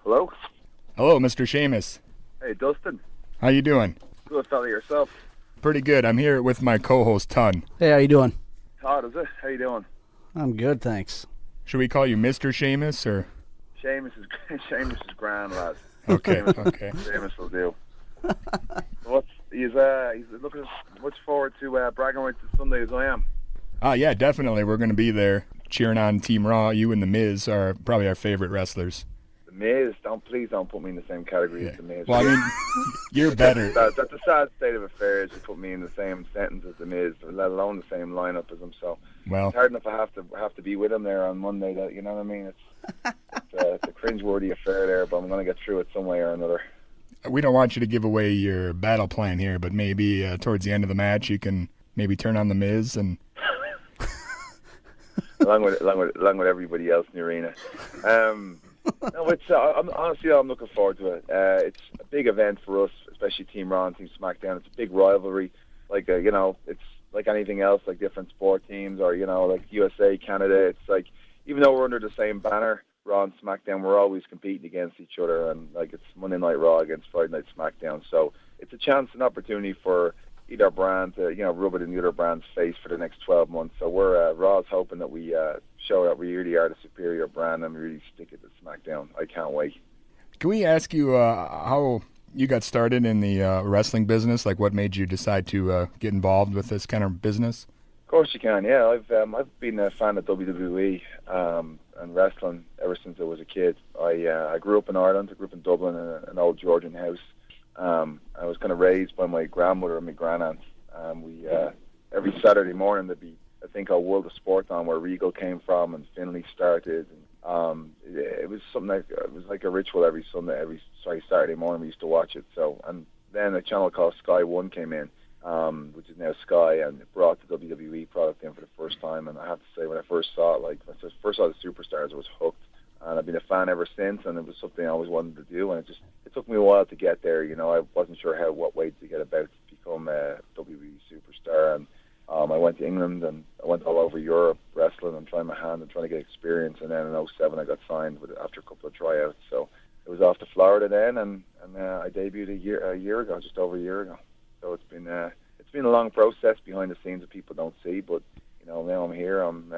Hello? Hello, Mr. Sheamus. Hey, Dustin. How you doing? Good fella yourself. Pretty good. I'm here with my co-host, Ton. Hey, how you doing? Todd, is it? How you doing? I'm good, thanks. Should we call you Mr. Sheamus, or? Sheamus is grand, lad. Okay, okay. Sheamus will do. He's looking much forward to bragging rights this Sunday as I am. Yeah, definitely. We're going to be there cheering on Team Raw. You and The Miz are probably our favorite wrestlers. The Miz, please don't put me in the same category as The Miz. Well, I mean, you're better. That's a sad state of affairs to put me in the same sentence as The Miz, let alone the same lineup as him. So well, it's hard enough I have to be with him there on Monday. That, you know what I mean? It's a cringeworthy affair there, but I'm going to get through it some way or another. We don't want you to give away your battle plan here, but maybe towards the end of the match you can maybe turn on The Miz and along with everybody else in the arena. No, it's honestly I'm looking forward to it. It's a big event for us, especially Team Raw and Team SmackDown. It's a big rivalry, like it's like anything else, like different sport teams or like USA, Canada. It's like even though we're under the same banner, Raw and SmackDown, we're always competing against each other, and like it's Monday Night Raw against Friday Night SmackDown. So it's a chance, an opportunity for either brand to rub it in the other brand's face for the next 12 months. So we're Raw's hoping that we show that we really are the superior brand and we really stick it to SmackDown. I can't wait. Can we ask you how you got started in the wrestling business? Like, what made you decide to get involved with this kind of business? Of course you can. Yeah, I've been a fan of WWE and wrestling ever since I was a kid. I grew up in Ireland. I grew up in Dublin in an old Georgian house. I was kind of raised by my grandmother and my grandaunt. We every Saturday morning there'd be a thing called World of Sport on where Regal came from and Finley started. It was something it was like a ritual every Saturday morning we used to watch it. So and then a channel called Sky One came in, which is now Sky, and it brought the WWE product in for the first time. And I have to say, when I first saw it, when I first saw the Superstars, I was hooked. And I've been a fan ever since, and it was something I always wanted to do. And it took me a while to get there. I wasn't sure what way to get about to become a WWE superstar. And I went to England and I went all over Europe wrestling and trying my hand and trying to get experience. And then in '07 I got signed after a couple of tryouts. So it was off to Florida then, and I debuted a year ago, just over a year ago. So it's been a long process behind the scenes that people don't see. But now I'm here. I'm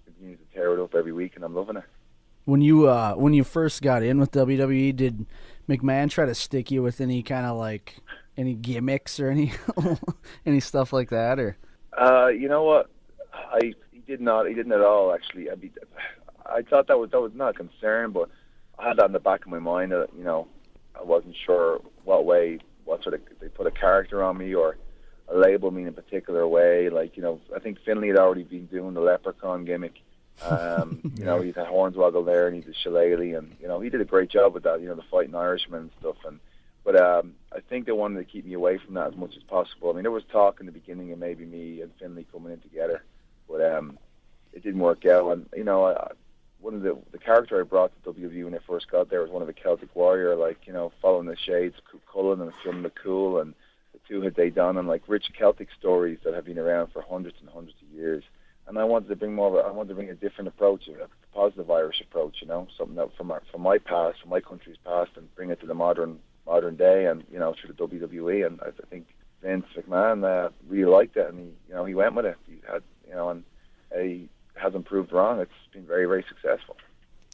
continuing to tear it up every week, and I'm loving it. When you first got in with WWE, did McMahon try to stick you with any kind of any gimmicks or any stuff like that, or? You know what? He did not. He didn't at all. Actually, I thought that was not a concern, but I had that in the back of my mind. I wasn't sure what sort of they put a character on me or a label me in a particular way. I think Finley had already been doing the leprechaun gimmick. He's had Hornswoggle there, and he's a shillelagh, and he did a great job with that. The fighting Irishman and stuff. But I think they wanted to keep me away from that as much as possible. I mean, there was talk in the beginning of maybe me and Finley coming in together, but it didn't work out. And one of the character I brought to WWE when I first got there was one of the Celtic Warrior, following the shades of Cullen and Fionn McCool, and the two had they done, and rich Celtic stories that have been around for hundreds and hundreds of years. And I wanted to bring a different approach, a positive Irish approach, something that from my past, from my country's past, and bring it to the modern day, and through the WWE. And I think Vince McMahon really liked it, and he went with it. He had, and he hasn't proved wrong. It's been very, very successful.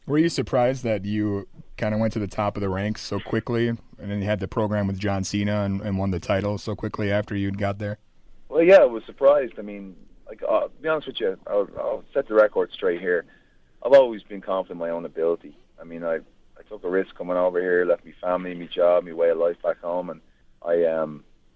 Were you surprised that you kind of went to the top of the ranks so quickly, and then you had the program with John Cena and won the title so quickly after you'd got there? Well, yeah, I was surprised. I mean, to be honest with you, I'll set the record straight here. I've always been confident in my own ability. I mean, I took a risk coming over here, left my family, my job, my way of life back home, and I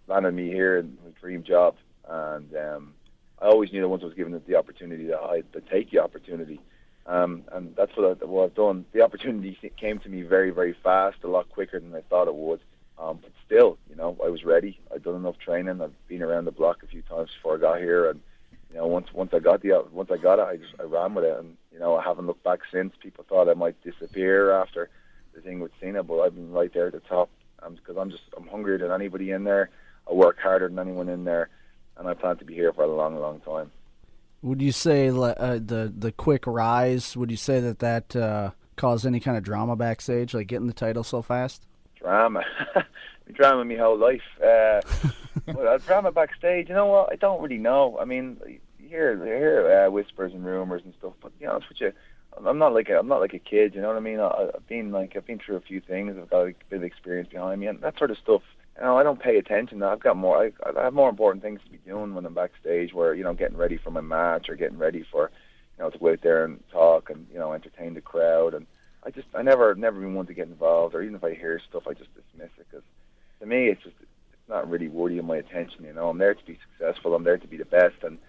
landed me here in my dream job. And I always knew that once I was given the opportunity that I'd take the opportunity. And that's what I've done. The opportunity came to me very, very fast, a lot quicker than I thought it would. But still, I was ready. I'd done enough training. I've been around the block a few times before I got here, and once I got it, I ran with it, and I haven't looked back since. People thought I might disappear after the thing with Cena, but I've been right there at the top because I'm hungrier than anybody in there. I work harder than anyone in there, and I plan to be here for a long, long time. Would you say the quick rise? Would you say that cause any kind of drama backstage, like getting the title so fast? Drama. Drama my whole life. Well, drama backstage, you know what? I don't really know. I mean, you hear whispers and rumors and stuff, but you know, it's what you. I'm not like a kid, you know what I mean? I've been through a few things. I've got a bit of experience behind me, and that sort of stuff. You know, I don't pay attention. I have more important things to be doing when I'm backstage, where getting ready for my match or getting ready for, to go out there and talk and entertain the crowd. And I never been one to get involved, or even if I hear stuff, I just dismiss it, because to me it's not really worthy of my attention. You know, I'm there to be successful. I'm there to be the best, and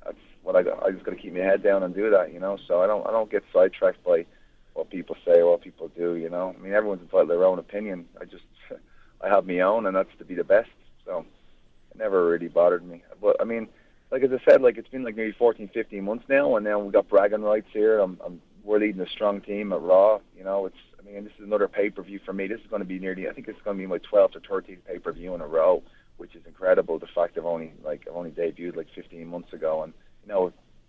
that's what I just got to keep my head down and do that. You know, so I don't get sidetracked by what people say or what people do. You know, I mean, everyone's entitled to their own opinion. I have my own, and that's to be the best. So it never really bothered me. But I mean, like as I said, like it's been like maybe 14, 15 months now, and now we got bragging rights here. We're leading a strong team at Raw. You know, this is another pay-per-view for me. This is going to be I think it's going to be my 12th or 13th pay-per-view in a row, which is incredible. The fact I've only debuted like 15 months ago, and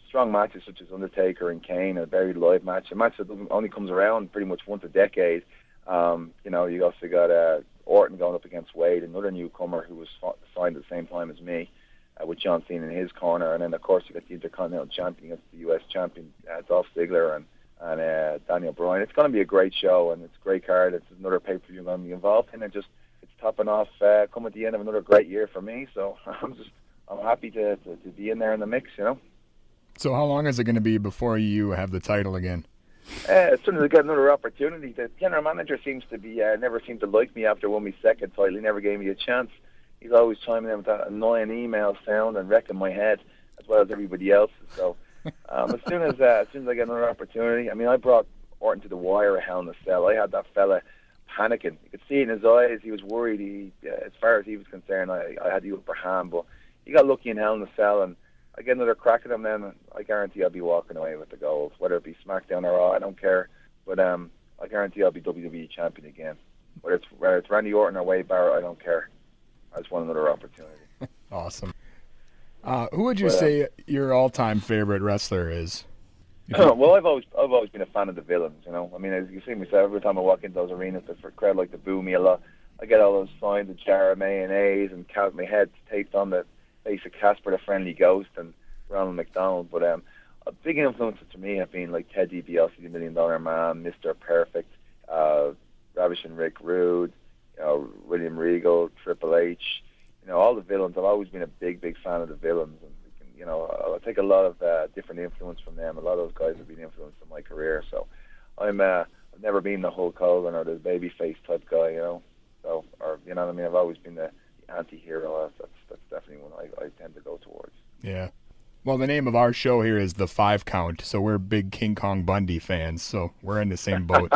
strong matches such as Undertaker and Kane, a very live match, a match that only comes around pretty much once a decade. You also got Orton going up against Wade, another newcomer who was signed at the same time as me, with John Cena in his corner, and then of course you got the Intercontinental Champion against the U.S. Champion Dolph Ziggler and Daniel Bryan. It's going to be a great show, and it's a great card. It's another pay-per-view I'm going to be involved in, and it's topping off coming at the end of another great year for me. So I'm happy to be in there in the mix. So how long is it going to be before you have the title again? As soon as I get another opportunity. The general manager seems to be never seemed to like me after I won my second title. He never gave me a chance. He's always chiming in with that annoying email sound and wrecking my head, as well as everybody else's. So as soon as I get another opportunity, I mean, I brought Orton to the wire at Hell in a Cell. I had that fella panicking. You could see it in his eyes. He was worried. As far as he was concerned, I had the upper hand. But he got lucky in Hell in a Cell, and I get another crack at him then, and I guarantee I'll be walking away with the gold, whether it be SmackDown or Raw. I don't care. But I guarantee I'll be WWE Champion again. Whether it's Randy Orton or Wade Barrett, I don't care. I just want another opportunity. Awesome. Who would you say your all-time favorite wrestler is? Well, I've always been a fan of the villains. I mean, as you see myself, every time I walk into those arenas, the crowd like to boo me a lot. I get all those signs of jar of mayonnaise and my head taped on the face of Casper the Friendly Ghost and Ronald McDonald. But a big influences to me have been like Ted DiBiase, the $1 Million Man, Mr. Perfect, Ravishing Rick Rude, William Regal, Triple H. All the villains. I've always been a big fan of the villains, and I take a lot of different influence from them. A lot of those guys have been influenced in my career. So I've never been the Hulk Hogan or the babyface type guy, So, or what I mean, I've always been the anti-hero. That's definitely one I tend to go towards. Yeah. Well, the name of our show here is The 5 Count, so we're big King Kong Bundy fans, so we're in the same boat.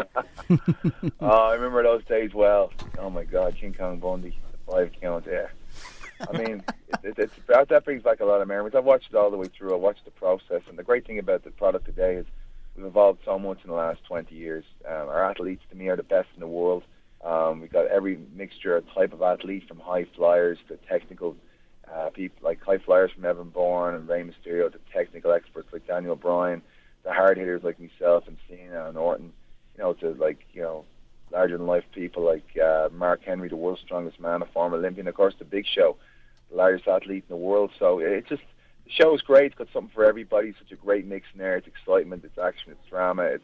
Oh, I remember those days well. Oh my God, King Kong Bundy, The 5 Count, yeah. I mean, that brings back a lot of memories. I've watched it all the way through. I watched the process, and the great thing about the product today is we've evolved so much in the last 20 years. Our athletes, to me, are the best in the world. We've got every mixture, type of athlete, from high flyers to technical people, like high flyers from Evan Bourne and Rey Mysterio, to technical experts like Daniel Bryan, to hard hitters like myself and Cena and Orton, to larger-than-life people like Mark Henry, the world's strongest man, a former Olympian, of course, the Big Show, the largest athlete in the world. So the show is great. It's got something for everybody. It's such a great mix in there. It's excitement, it's action, it's drama.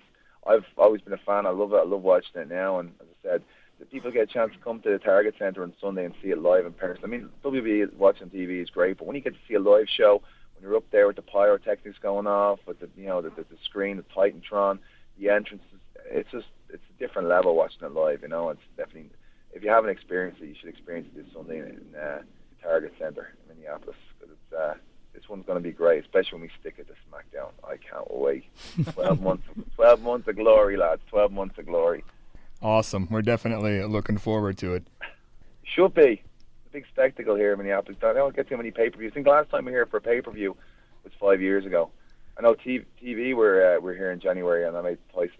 I've always been a fan. I love it. I love watching it now. And as I said, if people get a chance to come to the Target Centre on Sunday and see it live in person. I mean, WWE watching TV is great, but when you get to see a live show, when you're up there with the pyrotechnics going off, with the screen, the Titantron, the entrances, it's a different level watching it live. It's definitely, if you haven't experienced it, you should experience it this Sunday in Target Centre in Minneapolis. Because this one's going to be great, especially when we stick it to SmackDown. I can't wait. 12 months of glory, lads. 12 months of glory. Awesome. We're definitely looking forward to it. Should be. It's a big spectacle here in Minneapolis. I don't get too many pay-per-views. I think the last time we were here for a pay-per-view was 5 years ago. I know TV we're here in January, and I made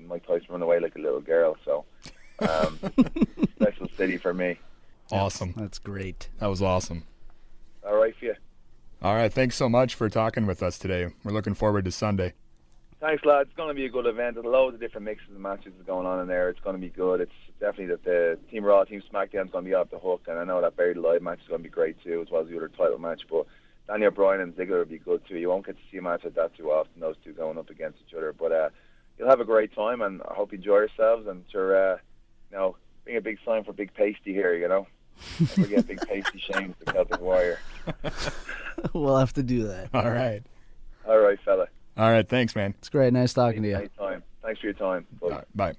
Mike Tyson run away like a little girl. So special city for me. Awesome. That's great. That was awesome. All right for you. All right. Thanks so much for talking with us today. We're looking forward to Sunday. Thanks, lads. It's going to be a good event. There's loads of different mixes and matches going on in there. It's going to be good. It's definitely that the Team Raw, Team SmackDown is going to be off the hook, and I know that Buried Alive match is going to be great too, as well as the other title match. But Daniel Bryan and Ziggler will be good too. You won't get to see a match like that too often, those two going up against each other. But you'll have a great time, and I hope you enjoy yourselves. And sure, being a big sign for Big Pasty here, Don't forget Big Pasty Sheamus, the Celtic Warrior. We'll have to do that. All right. All right, fella. All right. Thanks, man. It's great. Nice talking to you. Anytime. Thanks for your time. Bye. Bye.